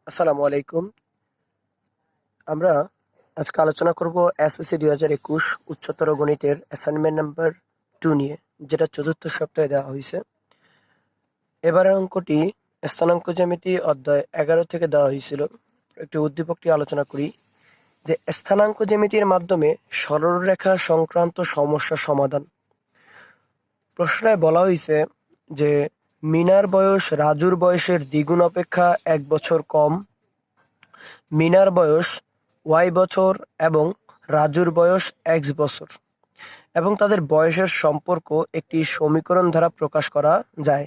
আসসালামু আলাইকুম। আমরা আজকে আলোচনা করব এসএসসি 2021 উচ্চতর গণিতের অ্যাসাইনমেন্ট নাম্বার 2 নিয়ে, যেটা চতুর্থ সপ্তাহে দেওয়া হয়েছে। এবারের অঙ্কটি স্থানাঙ্ক জ্যামিতি অধ্যায় 11 থেকে দেওয়া হয়েছিল। একটি উদ্দীপকটি আলোচনা করি যে স্থানাঙ্ক জ্যামিতির মাধ্যমে সরলরেখা সংক্রান্ত সমস্যা সমাধান। প্রশ্নে বলা হয়েছে যে মিনার বয়স রাজুর বয়সের দ্বিগুণ অপেক্ষা 1 বছর কম। মিনার বয়স ওয়াই বছর এবং রাজুর বয়স এক্স বছর, এবং তাদের বয়সের সম্পর্ক একটি সমীকরণ দ্বারা প্রকাশ করা যায়।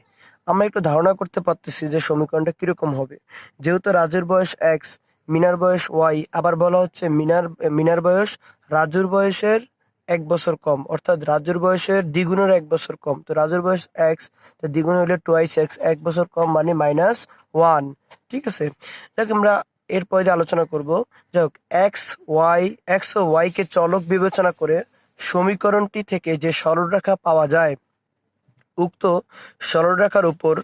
আমরা একটু ধারণা করতে পারতেছি যে সমীকরণটা কিরকম হবে। যেহেতু রাজুর বয়স এক্স, মিনার বয়স ওয়াই, আবার বলা হচ্ছে মিনার বয়স রাজুর বয়সের 1 বছর কম, অর্থাৎ রাজুর বয়সের দ্বিগুণের 1 বছর কম। তো রাজুর বয়স এক্স, তো দ্বিগুণ হলে টুয়াইস এক্স, 1 বছর কম মানে -1। ঠিক আছে, দেখ আমরা এরপরে যে আলোচনা করব, যাই হোক, এক্স ও ওয়াই কে চলক বিবেচনা করে সমীকরণটি থেকে যে সরলরেখা পাওয়া যায়, উক্ত সরলরেখার উপর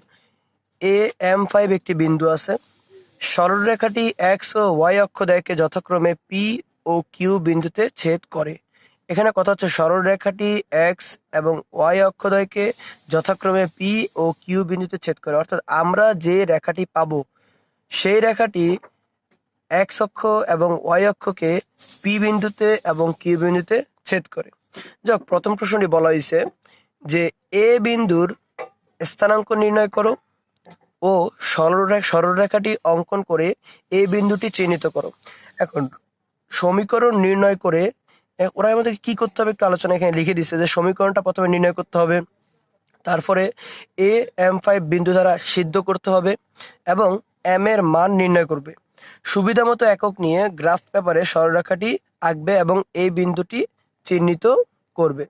AM5 একটি বিন্দু আছে। সরলরেখাটি এক্স ও ওয়াই অক্ষদ্বয়কে যথাক্রমে পি ও কিউ বিন্দুতে ছেদ করে। এখানে কথা হচ্ছে সরলরেখাটি এক্স এবং ওয়াই অক্ষদ্বয়কে যথাক্রমে পি ও কিউ বিন্দুতে ছেদ করে, অর্থাৎ আমরা যে রেখাটি পাবো সেই রেখাটি এক্স অক্ষ এবং ওয়াই অক্ষকে পি বিন্দুতে এবং কিউ বিন্দুতে ছেদ করে। যাক, প্রথম প্রশ্নটি বলা হয়েছে যে এ বিন্দুর স্থানাঙ্ক নির্ণয় করো ও সরলরেখাটি অঙ্কন করে এ বিন্দুটি চিহ্নিত করো। এখন সমীকরণ নির্ণয় করে ওরা আমাদের কি করতে হবে একটু আলোচনা এখানে লিখে দিচ্ছে যে সমীকরণটা প্রথমে নির্ণয় করতে হবে, তারপরে AM5 বিন্দু দ্বারা সিদ্ধ করতে হবে এবং এম এর মান নির্ণয় করবে। সুবিধা মতো একক নিয়ে গ্রাফ পেপারে সরলরেখাটি আঁকবে এবং এই বিন্দুটি চিহ্নিত করবে।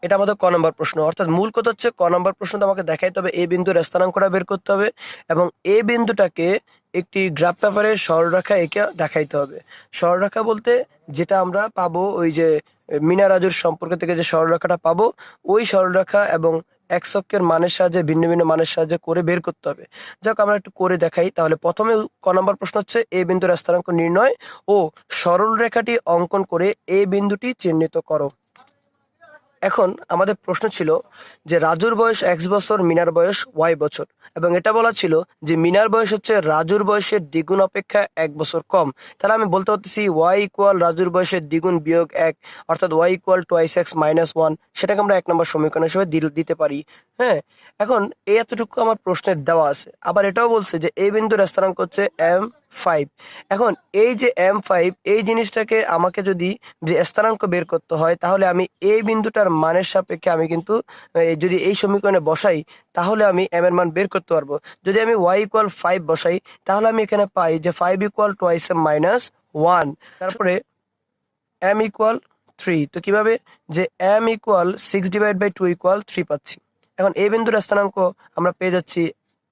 এটা আমাদের ক নম্বর প্রশ্ন, অর্থাৎ মূল কথা হচ্ছে ক নম্বর প্রশ্নটা আমাকে দেখাইতে হবে এই বিন্দুর স্থানাঙ্কটা বের করতে হবে এবং এই বিন্দুটাকে একটি গ্রাফ পেপারে সরলরেখা এঁকে দেখাইতে হবে। সরলরেখা বলতে যেটা আমরা পাবো, ওই যে মিনা রাজুর সম্পর্ক থেকে যে সরলরেখাটা পাবো, ওই সরলরেখা এবং এক্স অক্ষের মানের সাহায্যে ভিন্ন ভিন্ন মানের সাহায্যে করে বের করতে হবে। যাক, আমরা একটু করে দেখাই। তাহলে প্রথমে ক নম্বর প্রশ্ন হচ্ছে এই বিন্দুর স্থানাঙ্ক নির্ণয় ও সরল রেখাটি অঙ্কন করে এই বিন্দুটি চিহ্নিত করো। এখন আমাদের প্রশ্ন ছিল যে রাজুর বয়স এক্স বছর, মিনার বয়স ওয়াই বছর, এবং এটা বলা ছিল যে মিনার বয়স হচ্ছে রাজুর বয়সের দ্বিগুণ অপেক্ষা 1 বছর কম। তাহলে আমি বলতে পারতেছি ওয়াই ইকুয়াল রাজুর বয়সের দ্বিগুণ বিয়োগ 1, অর্থাৎ ওয়াই ইকুয়াল টুয়াইস এক্স -1। সেটাকে আমরা 1 নম্বর সমীকরণ হিসেবে দিতে পারি। হ্যাঁ, এখন এতটুকু আমার প্রশ্নের দেওয়া আছে। আবার এটাও বলছে যে এই বিন্দুর স্থানাঙ্ক হচ্ছে M5। এখন এই যে M5, এই জিনিসটাকে আমাকে যদি যে স্থানাঙ্ক বের করতে হয়, তাহলে আমি এই বিন্দুটার মানের সাপেক্ষে আমি কিন্তু যদি এই সমীকরণে বসাই, তাহলে আমি m এর মান বের করতে পারবো। যদি আমি y ইকুয়াল 5 বসাই, তাহলে আমি এখানে পাই যে 5 ইকুয়াল টুয়াইস -1। তারপরে m ইকুয়াল 3। তো কিভাবে, যে m ইকুয়াল 6/2 ইকুয়াল 3 পাচ্ছি। এখন এই বিন্দুর স্থানাঙ্ক আমরা পেয়ে যাচ্ছি,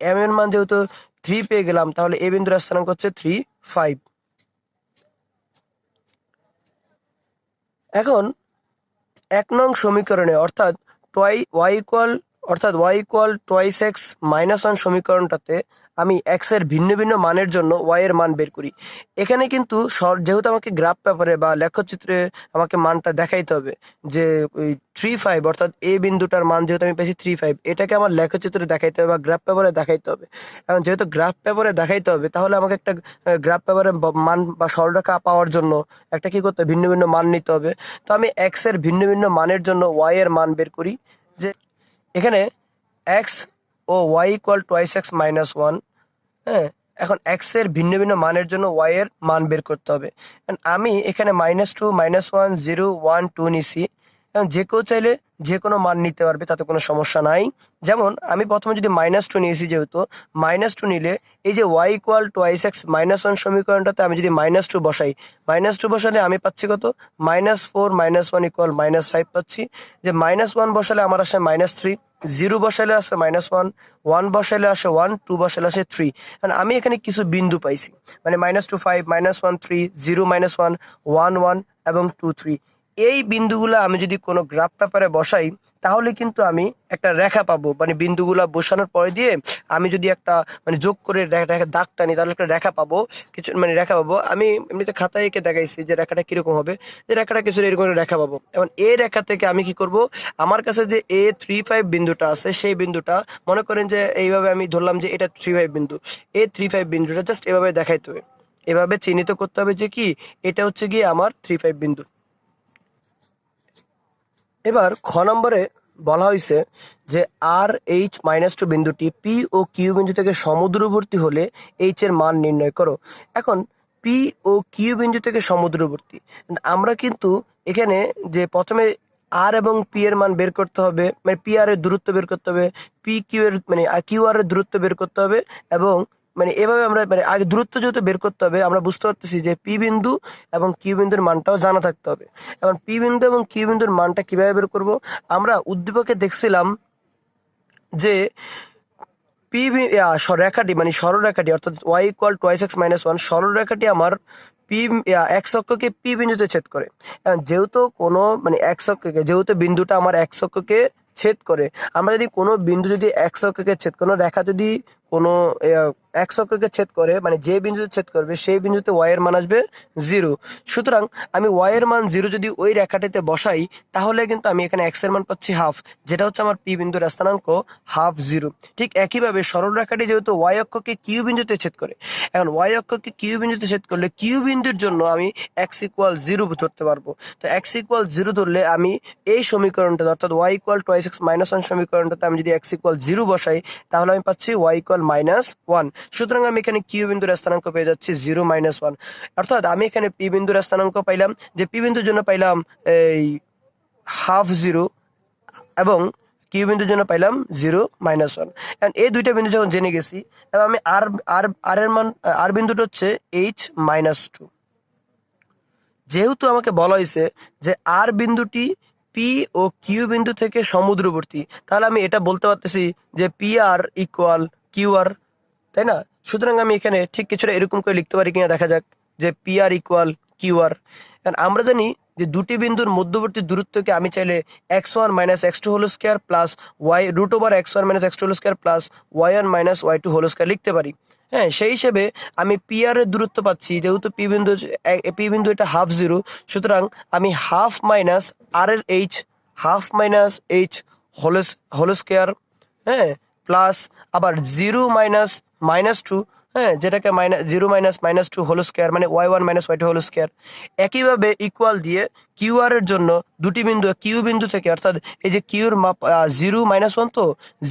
m এর মান যেহেতু 3 পেয়ে গেলাম, তাহলে এই বিন্দুর স্থানাঙ্ক হচ্ছে 3, 5। এখন 1 নং সমীকরণে অর্থাৎ ওয়াই ইকুয়াল টুয়াইস এক্স -1 সমীকরণটাতে আমি এক্স এর ভিন্ন ভিন্ন মানের জন্য ওয়াই এর মান বের করি। এখানে কিন্তু যেহেতু আমাকে গ্রাফ পেপারে বা লেখচিত্রে আমাকে মানটা দেখাইতে হবে যে ওই 3, 5, অর্থাৎ এই বিন্দুটার মান যেহেতু আমি পেয়েছি 3, 5, এটাকে আমার লেখচিত্রে দেখাইতে হবে বা গ্রাফ পেপারে দেখাইতে হবে। এখন যেহেতু গ্রাফ পেপারে দেখাইতে হবে, তাহলে আমাকে একটা গ্রাফ পেপারে মান বা সরলরেখা পাওয়ার জন্য একটা কি করতে হবে, ভিন্ন ভিন্ন মান নিতে হবে। তো আমি এক্স এর ভিন্ন ভিন্ন মানের জন্য ওয়াই এর মান বের করি। যে এখানে এক্স ও ওয়াই ইকুয়াল টুয়াইস এক্স -1। হ্যাঁ, এখন এক্স এর ভিন্ন ভিন্ন মানের জন্য ওয়াই এর মান বের করতে হবে। আমি এখানে -2, -1, 0, 1, 2 নিছি। এখন যে কেউ চাইলে যে কোনো মান নিতে পারবে, তাতে কোনো সমস্যা নাই। যেমন আমি প্রথমে যদি -2 নিয়েছি, যেহেতু -2 নিলে এই যে ওয়াই ইকুয়াল টুয়াইস এক্স -1 সমীকরণটাতে আমি যদি -2 বসাই, -2 বসালে আমি পাচ্ছি কত, -4, -1 ইকুয়াল -5 পাচ্ছি। যে -1 বসালে আমার আসে -3, 0 বসাইলে আসে -1, 1 বসাইলে আসে 1, 2 বসাইলে আসে 3। কারণ আমি এখানে কিছু বিন্দু পাইছি, মানে -2, 5, -1, 3, 0, -1, 1, 1 এবং 2, 3। এই বিন্দুগুলো আমি যদি কোনো গ্রাফ পেপারে বসাই তাহলে কিন্তু আমি একটা রেখা পাবো, মানে বিন্দুগুলা বসানোর পরে দিয়ে আমি যদি একটা মানে যোগ করে দাগ টানি তাহলে একটা রেখা পাবো, কিছু মানে রেখা পাবো। আমি এমনিতে খাতায় এঁকে দেখাইছি যে রেখাটা কিরকম হবে, যে রেখাটা কিছু এরকম রেখা পাবো। এবং এই রেখা থেকে আমি কি করব, আমার কাছে যে A35 বিন্দুটা আছে সেই বিন্দুটা মনে করেন যে এইভাবে আমি ধরলাম যে এটা 35 বিন্দু, A35 বিন্দুটা জাস্ট এভাবে দেখাইতে হবে, এভাবে চিহ্নিত করতে হবে যে কি এটা হচ্ছে গিয়ে আমার 35 বিন্দু। এবার খ নম্বরে বলা হয়েছে যে RH-2 বিন্দুটি পি ও কিউ বিন্দু থেকে সমুদ্রবর্তী হলে এইচ এর মান নির্ণয় করো। এখন পি ও কিউ বিন্দু থেকে সমুদ্রবর্তী, আমরা কিন্তু এখানে যে প্রথমে আর এবং পি এর মান বের করতে হবে, মানে পি আর এর দূরত্ব বের করতে হবে, পি কিউ এর মানে কিউ আর এর দূরত্ব বের করতে হবে, এবং মানে এভাবে আমরা মানে আগে দূরত্ব যেহেতু বের করতে হবে আমরা বুঝতে পারতেছি যে পি বিন্দু এবং কিউ বিন্দুর মানটাও জানা থাকতে হবে। এখন পি বিন্দু এবং কিউ বিন্দুর মানটা কিভাবে বের করব, আমরা উদ্দীপকে দেখছিলাম যে পি রেখাটি মানে সরলরেখাটি অর্থাৎ y=2x-1 সরলরেখাটি আমার পি এক্স অক্ষকে পি বিন্দুতে ছেদ করে। এখন যেহেতু কোনো মানে এক্স অক্ষকে, যেহেতু বিন্দুটা আমার এক্স অক্ষকে ছেদ করে, আমরা যদি কোনো বিন্দু যদি এক্স অক্ষকে ছেদ, কোনো রেখা যদি কোনো এক্স অক্ষকে ছেদ করে, মানে যে বিন্দুতে ছেদ করবে সেই বিন্দুতে ওয়াই এর মান আসবে 0। সুতরাং আমি ওয়াই এর মান 0 যদি ওই রেখাটিতে বসাই তাহলে কিন্তু আমি এখানে এক্স এর মান পাচ্ছি হাফ, যেটা হচ্ছে আমার পি বিন্দুর স্থানাঙ্ক হাফ 0। ঠিক একইভাবে সরল রেখাটি যেহেতু ওয়াই অক্ষকে কিউ বিন্দুতে ছেদ করে, এখন ওয়াই অক্ষকে কিউ বিন্দুতে ছেদ করলে কিউ বিন্দুর জন্য আমি x=0 ধরতে পারবো। তো x=0 ধরলে আমি এই সমীকরণটা অর্থাৎ y=2x-1 সমীকরণটাতে আমি যদি x=0 বসাই তাহলে আমি পাচ্ছি y=-1। সুতরাং আমি এখানে কিউ বিন্দুর স্থানাঙ্ক পেয়ে যাচ্ছি 0-1, অর্থাৎ আমি এখানে পি বিন্দুর স্থানাঙ্ক পাইলাম, যে পি বিন্দুর জন্য পাইলাম এই হাফ 0 এবং কিউ বিন্দুর জন্য পাইলাম 0-1। এখন এই দুইটা বিন্দু যখন জেনে গেছি, এবং আমি আর আর আর এর মান আর বিন্দুটা হচ্ছে h-2। যেহেতু আমাকে বলা হয়েছে যে আর বিন্দুটি পি ও কিউ বিন্দু থেকে সমুদ্রবর্তী, তাহলে আমি এটা বলতে পারতেছি যে P R equal Q R, তাই না? সুতরাং আমি এখানে ঠিক কিছুটা এরকম করে লিখতে পারি কিনা দেখা যাক, যে P R equal Q R. আমরা জানি যে দুটি বিন্দুর মধ্যবর্তী দূরত্বকে আমি চাইলে x1-x2 whole square plus y√x1-x2 whole square plus y1-y2 whole square লিখতে পারি। হ্যাঁ, সেই হিসেবে আমি পি আর এর দূরত্ব পাচ্ছি, যেহেতু পি বিন্দু এটা হাফ 0, সুতরাং আমি হাফ মাইনাস আর এর H, half minus H whole square, হ্যাঁ, প্লাস আবার 0-2, হ্যাঁ, যেটাকে 0--2 হোল স্কয়ার মানে y1-y2 হোল স্কয়ার। একইভাবে ইকুয়াল দিয়ে কিউ আর এর জন্য দুটি বিন্দু কিউ বিন্দু থেকে, অর্থাৎ এই যে কিউর মাপ 0-1, তো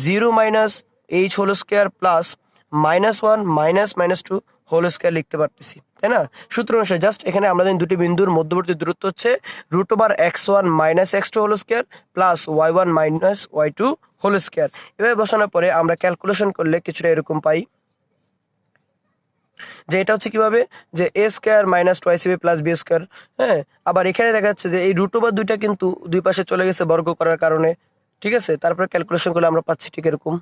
0-h whole square plus -1 -2 whole square লিখতে পারতেছি, তাই না? সূত্র অনুসারে জাস্ট এখানে আমরা জানি দুটি বিন্দুর মধ্যবর্তী দূরত্ব হচ্ছে x1-x2 whole square plus y1-y2 whole square. এভাবে বসানোর পরে আমরা ক্যালকুলেশন করলে কিছুটা এরকম পাই, যে এটা হচ্ছে কিভাবে, যে a² - 2ac² + b²। হ্যাঁ, আবার এখানে দেখা যাচ্ছে যে এই দুইটা কিন্তু দুই পাশে চলে গেছে বর্গ করার কারণে, ঠিক আছে? তারপরে ক্যালকুলেশন করলে আমরা পাচ্ছি ঠিক এরকম।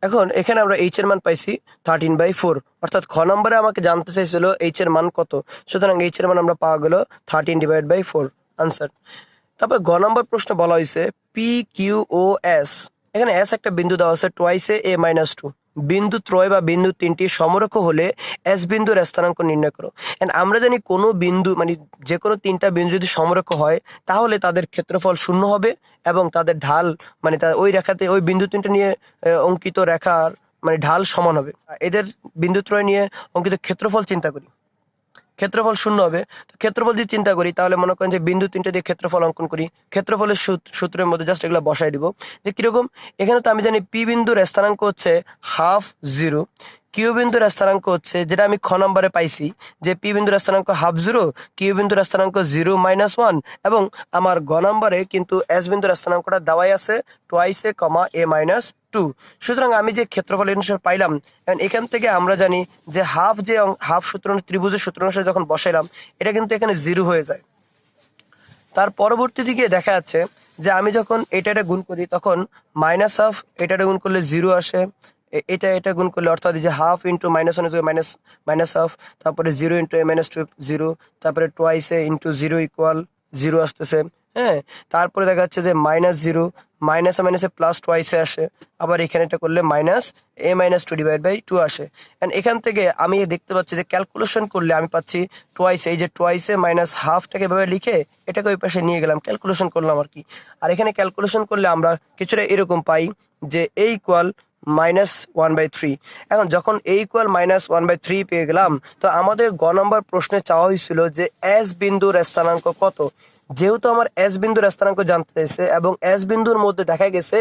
এখন এখানে আমরা এইচ এর মান পাইছি 13/4, অর্থাৎ খ নম্বরে আমাকে জানতে চাইছিল এইচ এর মান কত, সুতরাং এইচ এর মান আমরা পাওয়া গেল 13/4 আনসার। তারপর গ নম্বর প্রশ্ন বলা হয়েছে পি কিউ ও এস, এখানে এস একটা বিন্দু দেওয়া আছে a-2, বিন্দু ত্রয় বা বিন্দু তিনটি সমরেখ হলে এস বিন্দুর স্থানাঙ্ক নির্ণয় করো। আমরা জানি কোনো বিন্দু মানে যে কোনো তিনটা বিন্দু যদি সমরেখ হয় তাহলে তাদের ক্ষেত্রফল 0 হবে এবং তাদের ঢাল মানে ওই রেখাতে ওই বিন্দু তিনটা নিয়ে অঙ্কিত রেখার মানে ঢাল সমান হবে। এদের বিন্দু ত্রয় নিয়ে অঙ্কিত ক্ষেত্রফল চিন্তা করি, ক্ষেত্রফল 0 হবে। তো ক্ষেত্রফল যদি চিন্তা করি তাহলে মনে করেন যে বিন্দু তিনটা দিয়ে ক্ষেত্রফল অঙ্কন করি, ক্ষেত্রফলের সূত্রের মধ্যে জাস্ট এগুলো বসাই দিব। যে কিরকম, এখানে তো আমি জানি পি বিন্দুর স্থানাঙ্ক হচ্ছে হাফ 0, কিউ বিন্দুর স্থানাঙ্ক হচ্ছে যেটা আমি খ নম্বরে পাইছি যে পি বিন্দুর স্থানাঙ্ক হাফ 0, কিউ বিন্দুর স্থানাঙ্ক 0-1, এবং আমার গ নম্বরে কিন্তু এস বিন্দুর স্থানাঙ্কটা দেওয়াই আছে 2a-a-2। সুতরাং আমি যে ক্ষেত্রফল অনুসারে পাইলাম, এখান থেকে আমরা জানি যে হাফ সূত্র ত্রিভুজের সূত্র অনুসারে যখন বসাইলাম এটা কিন্তু এখানে 0 হয়ে যায়। তার পরবর্তী দিকে দেখা যাচ্ছে যে আমি যখন এটা গুণ করি তখন -1/2 এটা গুণ করলে 0 আসে, এটা এটা গুণ করলে অর্থাৎ যে half into minus one minus minus half, তারপরে জিরো ইন্টু এ মাইনাস টু জিরো, তারপরে টোয়াইস এ ইন্টু জিরো ইকুয়াল জিরো আসতেছে। হ্যাঁ, তারপরে দেখা যাচ্ছে যে মাইনাস জিরো, মাইনাসে মাইনাসে প্লাস টোয়াইসে আসে, আবার এখানে এটা করলে minus A minus two divide by two আসে। অ্যান্ড এখান থেকে আমি দেখতে পাচ্ছি যে ক্যালকুলেশন করলে আমি পাচ্ছি টোয়াইস, এই যে টোয়াইসে মাইনাস হাফটাকে এভাবে লিখে এটাকে ওই পাশে নিয়ে গেলাম, ক্যালকুলেশন করলাম আর কি। আর এখানে ক্যালকুলেশন করলে আমরা কিছুটা এরকম পাই যে a equal minus one by three. এখন যখন a equal minus one by three পেয়ে গেলাম, তো আমাদের গ নম্বর প্রশ্নে চাওয়া হয়েছিল যে এস বিন্দুর স্থানাঙ্ক কত। যেহেতু আমার এস বিন্দুর স্থানাঙ্ক জানতে চাইছে এবং এস বিন্দুর মধ্যে দেখা গেছে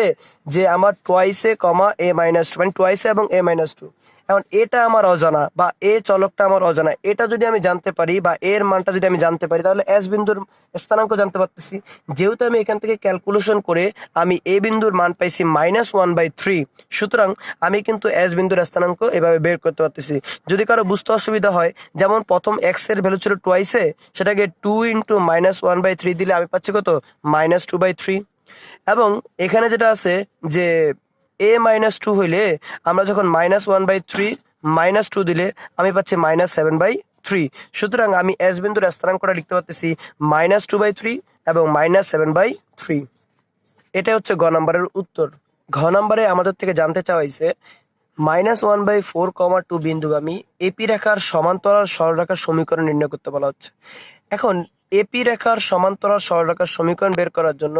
যে আমার টোয়াইসে কমা এ মাইনাস টু, মানে টোয়াইসে এবং এ মাইনাস টু। এখন এটা আমার অজানা বা এ চলকটা আমার অজানা, এটা যদি আমি জানতে পারি বা এর মানটা যদি আমি জানতে পারি তাহলে এস বিন্দুর স্থানাঙ্ক জানতে পারতেছি। যেহেতু আমি এখান থেকে ক্যালকুলেশন করে আমি এ বিন্দুর মান পাইছি মাইনাস ওয়ান বাই থ্রি, সুতরাং আমি কিন্তু এস বিন্দুর স্থানাঙ্ক এভাবে বের করতে পারতেছি। যদি কারো বুঝতে অসুবিধা হয়, যেমন প্রথম এক্স এর ভ্যালু ছিল টোয়াইসে, সেটাকে two into minus one by three দিলে আমি পাচ্ছি কত, মাইনাস টু বাই থ্রি। এবং এখানে যেটা আছে যে এ মাইনাস টু হইলে আমরা যখন minus one by three minus two দিলে আমি পাচ্ছি মাইনাস সেভেন বাই থ্রি। সুতরাং আমি এস বিন্দুর স্থানাঙ্কটা লিখতে পারতেছি মাইনাস টু বাই থ্রি এবং মাইনাস সেভেন বাই থ্রি। এটা হচ্ছে গ নম্বরের উত্তর। ঘ নম্বরে আমাদের থেকে জানতে চাওয়া হয়েছে minus one by four comma two বিন্দুগামী এপি রেখার সমান্তরাল সরলরেখার সমীকরণ নির্ণয় করতে বলা হচ্ছে। এখন এপি রেখার সমান্তরাল সরলরেখার সমীকরণ বের করার জন্য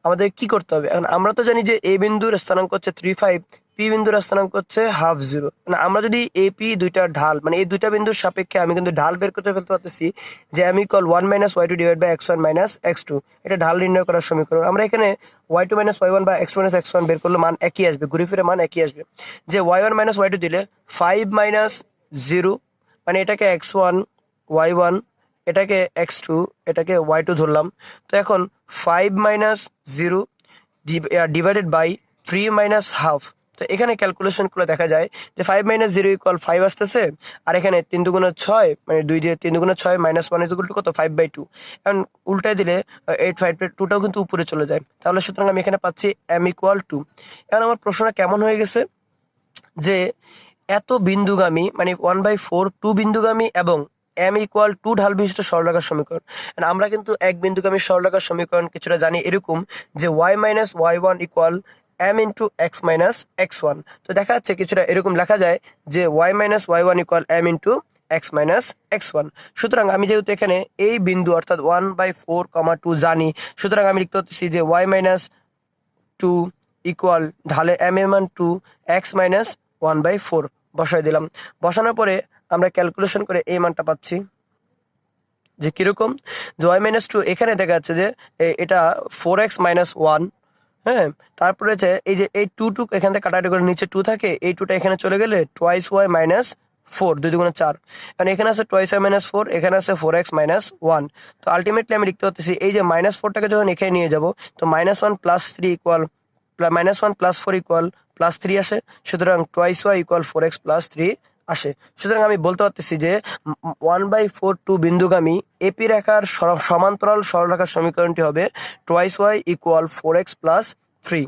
আমাদের কি করতে হবে? এখন আমরা তো জানি যে এ বিন্দুর স্থানাঙ্ক হচ্ছে 3, 5, পি বিন্দুর স্থানাঙ্ক হচ্ছে হাফ জিরো। মানে আমরা যদি এপি দুইটা ঢাল, মানে এই দুইটা বিন্দুর সাপেক্ষে আমি কিন্তু ঢাল বের করতে ফেলতে পারতেছি যে আমি equal one minus Y two divide by x one minus x two, এটা ঢাল নির্ণয় করার সমীকরণ। আমরা এখানে y two minus Y one বা x two minus x one বের করলে মান একই আসবে, ঘুরে ফিরে মান একই আসবে। যে Y one minus Y two দিলে ফাইভ মাইনাস জিরো, মানে এটাকে এক্স ওয়ান ওয়াই ওয়ান, এটাকে এক্স টু, এটাকে ওয়াই টু ধরলাম। তো এখন five minus zero divided by three minus half. তো এখানে ক্যালকুলেশন করে দেখা যায় যে five minus zero equal five আসতেছে, আর এখানে তিন দুগুণে ছয়, মানে দুই দিয়ে তিন দুগুণে ছয় মাইনাস ওয়ান ইকুয়াল টু কত, ফাইভ বাই টু। এখন উল্টায় দিলে এইট ফাইভ টুটাও কিন্তু উপরে চলে যায়, তাহলে সুতরাং আমি এখানে পাচ্ছি এম ইকুয়াল টু। এখন আমার প্রশ্নটা কেমন হয়ে গেছে যে এত বিন্দুগামী, মানে ওয়ান বাই ফোর টু বিন্দুগামী এবং এম ইকুয়াল টু ঢাল বিশিষ্ট সরলরেখার সমীকরণ। আমরা কিন্তু এক বিন্দুগামী সরলরেখার সমীকরণ কিছুটা জানি এরকম যে Y minus Y one equal M into X minus x one. তো দেখা যাচ্ছে কিছুটা এরকম লেখা যায় যে Y minus Y one equal M into X minus x one. সুতরাং আমি যেহেতু এখানে এই বিন্দু অর্থাৎ one by four comma two জানি, সুতরাং আমি লিখতে পারতেছি যে ওয়াই মাইনাস টু ইকুয়াল ঢালে এম এর মান two, X minus one by four বসাই দিলাম। বসানোর পরে আমরা ক্যালকুলেশন করে এই মানটা পাচ্ছি যে কিরকম, যে ওয়াই মাইনাস টু এখানে দেখা যাচ্ছে যে এটা ফোর এক্স মাইনাস ওয়ান। হ্যাঁ, তারপরে যে এই যে এই টু এখান থেকে কাটাকাটি করে নিচে টু থাকে, এই টুটা এখানে চলে গেলে টোয়াইস ওয়াই মাইনাস ফোর, দুই দুগুণে চার। কারণ এখানে আছে টোয়াইস ওয়াই মাইনাস ফোর, এখানে আছে ফোর এক্স মাইনাস ওয়ান। তো আলটিমেটলি আমি লিখতে পারতেছি এই যে মাইনাস ফোরটাকে যখন এখানে নিয়ে যাব, তো minus one plus three equal minus one plus four equal plus three আসে। সুতরাং twice y equal four x plus three আসে। সুতরাং আমি বলতে পারতেছি যে ওয়ান বাই ফোর টু বিন্দুগামী এপি রেখার সমান্তরাল সরলরেখার সমীকরণটি হবে twice y equal four x plus three.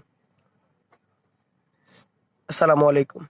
আসসালামু আলাইকুম।